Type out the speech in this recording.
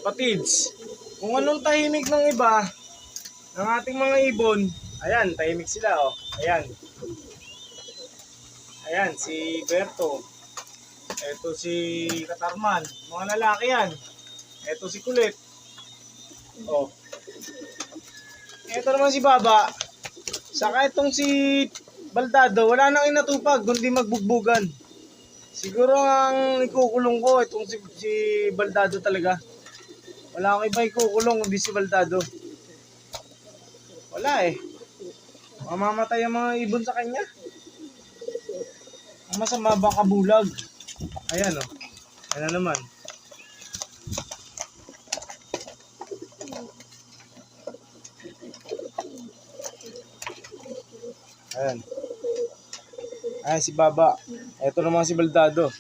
Kapatids, kung anong tahimik ng iba, ng ating mga ibon, ayan, tahimik sila, oh. Ayan. Ayan, si Berto. Ito si Katarman. Mga lalaki yan. Ito si Kulit. Oh. Ito naman si Baba. Saka itong si Baldado, wala nang inatupag, kundi magbugbugan. Siguro ang ikukulong ko, itong si Baldado talaga. Wala akong iba ikukulong, kundi si Baldado. Wala eh. Mamamatay ang mga ibon sa kanya. Ang masama baka bulag. Ayan o. Oh. Ayan na naman. Ayan. Ayan si Baba. Ito naman si Baldado.